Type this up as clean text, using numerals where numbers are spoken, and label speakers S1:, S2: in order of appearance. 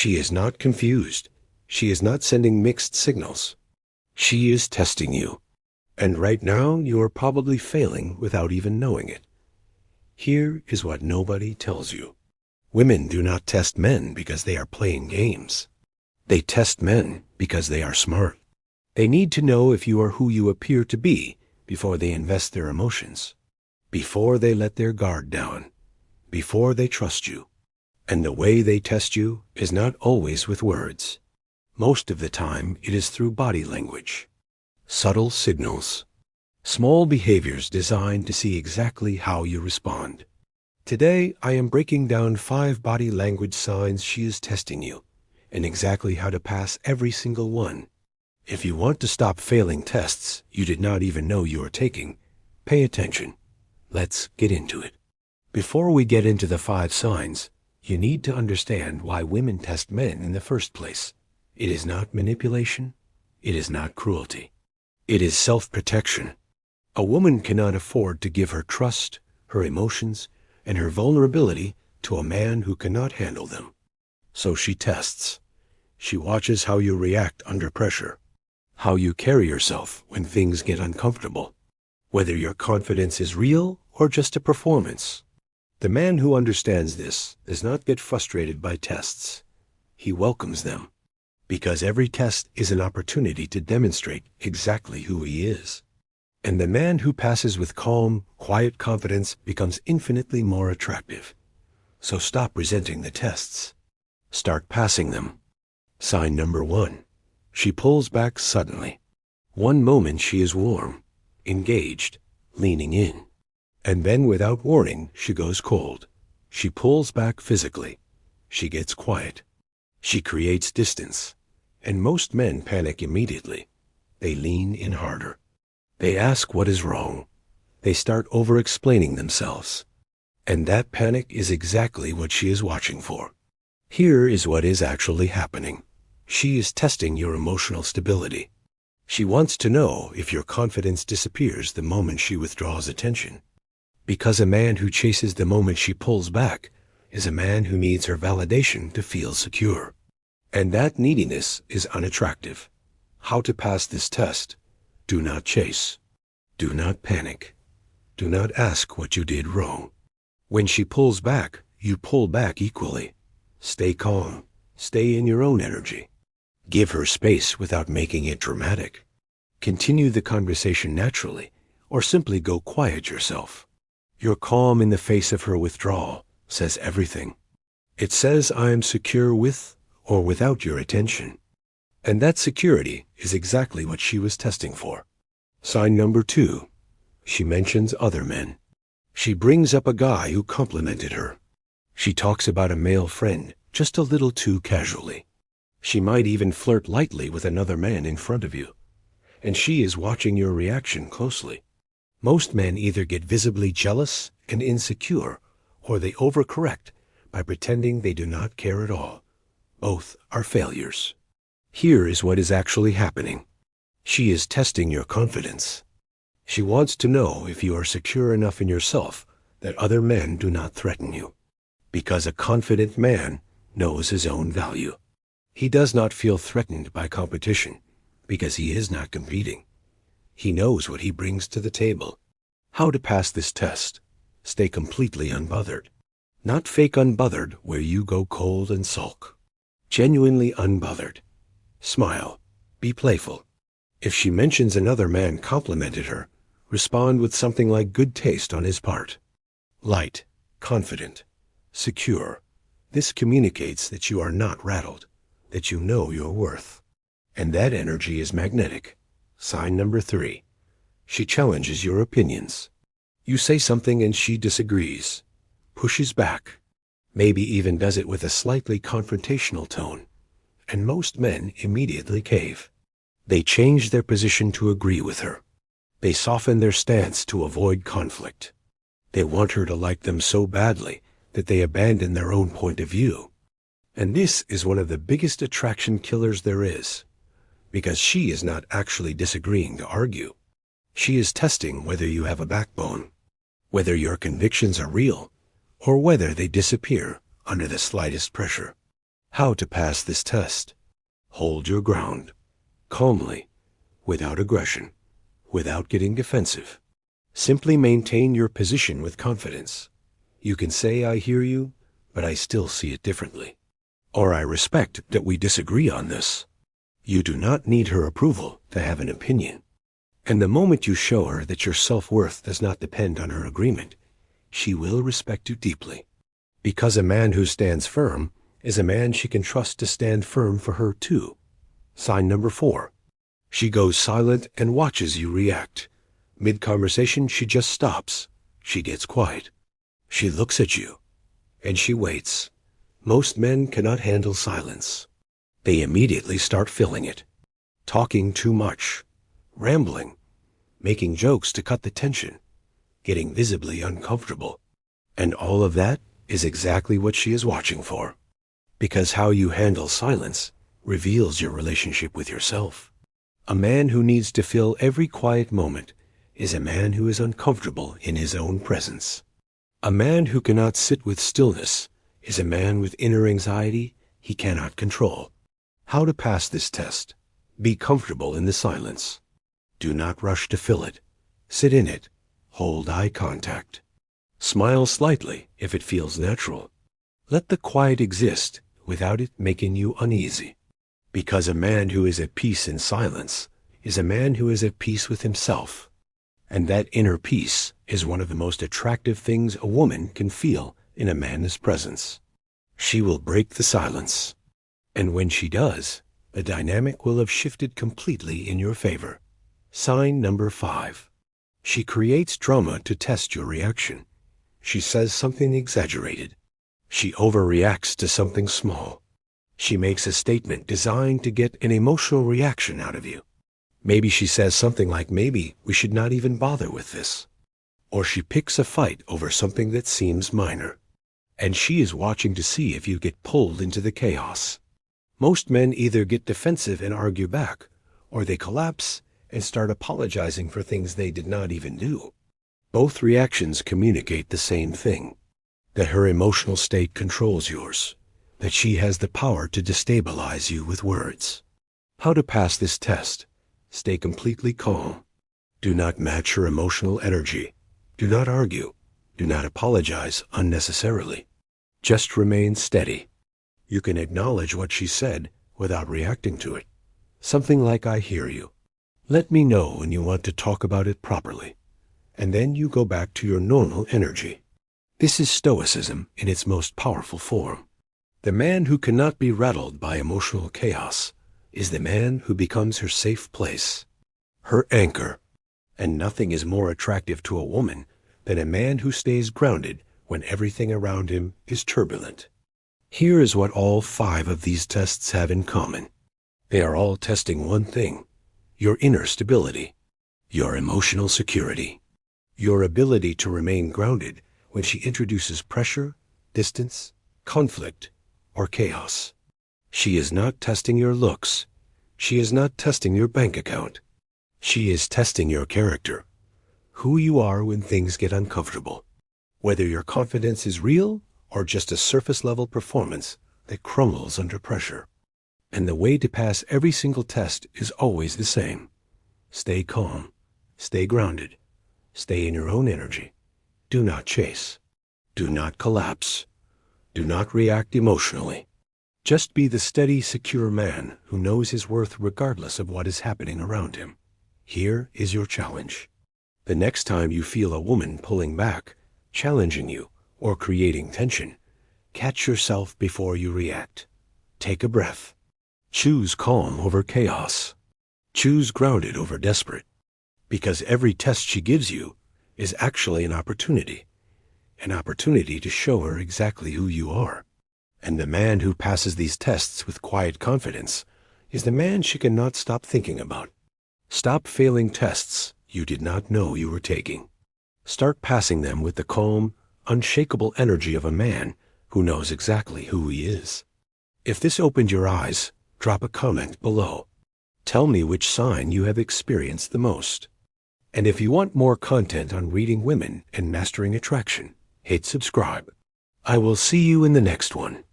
S1: She is not confused. She is not sending mixed signals. She is testing you. And right now, you are probably failing without even knowing it. Here is what nobody tells you. Women do not test men because they are playing games. They test men because they are smart. They need to know if you are who you appear to be before they invest their emotions, before they let their guard down, before they trust you. And the way they test you is not always with words. Most of the time, it is through body language, subtle signals, small behaviors designed to see exactly how you respond. Today, I am breaking down 5 body language signs she is testing you, and exactly how to pass every single one. If you want to stop failing tests you did not even know you are taking, pay attention. Let's get into it. Before we get into the 5 signs, you need to understand why women test men in the first place. It is not manipulation. It is not cruelty. It is self-protection. A woman cannot afford to give her trust, her emotions, and her vulnerability to a man who cannot handle them. So she tests. She watches how you react under pressure, how you carry yourself when things get uncomfortable, whether your confidence is real or just a performance. The man who understands this does not get frustrated by tests. He welcomes them, because every test is an opportunity to demonstrate exactly who he is. And the man who passes with calm, quiet confidence becomes infinitely more attractive. So stop resenting the tests. Start passing them. Sign number 1. She pulls back suddenly. One moment she is warm, engaged, leaning in. And then without warning, she goes cold. She pulls back physically. She gets quiet. She creates distance. And most men panic immediately. They lean in harder. They ask what is wrong. They start over-explaining themselves. And that panic is exactly what she is watching for. Here is what is actually happening. She is testing your emotional stability. She wants to know if your confidence disappears the moment she withdraws attention. Because a man who chases the moment she pulls back is a man who needs her validation to feel secure. And that neediness is unattractive. How to pass this test? Do not chase. Do not panic. Do not ask what you did wrong. When she pulls back, you pull back equally. Stay calm. Stay in your own energy. Give her space without making it dramatic. Continue the conversation naturally, or simply go quiet yourself. Your calm in the face of her withdrawal says everything. It says I am secure with or without your attention. And that security is exactly what she was testing for. Sign number 2. She mentions other men. She brings up a guy who complimented her. She talks about a male friend just a little too casually. She might even flirt lightly with another man in front of you. And she is watching your reaction closely. Most men either get visibly jealous and insecure, or they overcorrect by pretending they do not care at all. Both are failures. Here is what is actually happening. She is testing your confidence. She wants to know if you are secure enough in yourself that other men do not threaten you. Because a confident man knows his own value. He does not feel threatened by competition because he is not competing. He knows what he brings to the table. How to pass this test? Stay completely unbothered. Not fake unbothered where you go cold and sulk. Genuinely unbothered. Smile. Be playful. If she mentions another man complimented her, respond with something like good taste on his part. Light, confident, secure. This communicates that you are not rattled, that you know your worth. And that energy is magnetic. Sign number 3. She challenges your opinions. You say something and she disagrees, pushes back, maybe even does it with a slightly confrontational tone. And most men immediately cave. They change their position to agree with her. They soften their stance to avoid conflict. They want her to like them so badly that they abandon their own point of view. And this is one of the biggest attraction killers there is, because she is not actually disagreeing to argue. She is testing whether you have a backbone, whether your convictions are real, or whether they disappear under the slightest pressure. How to pass this test. Hold your ground, calmly, without aggression, without getting defensive. Simply maintain your position with confidence. You can say, I hear you, but I still see it differently. Or I respect that we disagree on this. You do not need her approval to have an opinion. And the moment you show her that your self-worth does not depend on her agreement, she will respect you deeply. Because a man who stands firm is a man she can trust to stand firm for her too. Sign number 4. She goes silent and watches you react. Mid-conversation, she just stops. She gets quiet. She looks at you, and she waits. Most men cannot handle silence. They immediately start filling it, talking too much, rambling, making jokes to cut the tension, getting visibly uncomfortable. And all of that is exactly what she is watching for. Because how you handle silence reveals your relationship with yourself. A man who needs to fill every quiet moment is a man who is uncomfortable in his own presence. A man who cannot sit with stillness is a man with inner anxiety he cannot control. How to pass this test. Be comfortable in the silence. Do not rush to fill it. Sit in it. Hold eye contact. Smile slightly if it feels natural. Let the quiet exist without it making you uneasy. Because a man who is at peace in silence is a man who is at peace with himself. And that inner peace is one of the most attractive things a woman can feel in a man's presence. She will break the silence. And when she does, the dynamic will have shifted completely in your favor. Sign number 5. She creates drama to test your reaction. She says something exaggerated. She overreacts to something small. She makes a statement designed to get an emotional reaction out of you. Maybe she says something like, maybe we should not even bother with this. Or she picks a fight over something that seems minor. And she is watching to see if you get pulled into the chaos. Most men either get defensive and argue back, or they collapse and start apologizing for things they did not even do. Both reactions communicate the same thing, that her emotional state controls yours, that she has the power to destabilize you with words. How to pass this test. Stay completely calm. Do not match her emotional energy. Do not argue. Do not apologize unnecessarily. Just remain steady. You can acknowledge what she said without reacting to it. Something like, I hear you. Let me know when you want to talk about it properly. And then you go back to your normal energy. This is Stoicism in its most powerful form. The man who cannot be rattled by emotional chaos is the man who becomes her safe place, her anchor. And nothing is more attractive to a woman than a man who stays grounded when everything around him is turbulent. Here is what all 5 of these tests have in common. They are all testing one thing: your inner stability, your emotional security, your ability to remain grounded when she introduces pressure, distance, conflict, or chaos. She is not testing your looks. She is not testing your bank account. She is testing your character, who you are when things get uncomfortable, whether your confidence is real or just a surface-level performance that crumbles under pressure. And the way to pass every single test is always the same. Stay calm. Stay grounded. Stay in your own energy. Do not chase. Do not collapse. Do not react emotionally. Just be the steady, secure man who knows his worth regardless of what is happening around him. Here is your challenge. The next time you feel a woman pulling back, challenging you, or creating tension, catch yourself before you react. Take a breath. Choose calm over chaos. Choose grounded over desperate. Because every test she gives you is actually an opportunity to show her exactly who you are. And the man who passes these tests with quiet confidence is the man she cannot stop thinking about. Stop failing tests you did not know you were taking. Start passing them with the calm, unshakable energy of a man who knows exactly who he is. If this opened your eyes, drop a comment below. Tell me which sign you have experienced the most. And if you want more content on reading women and mastering attraction, hit subscribe. I will see you in the next one.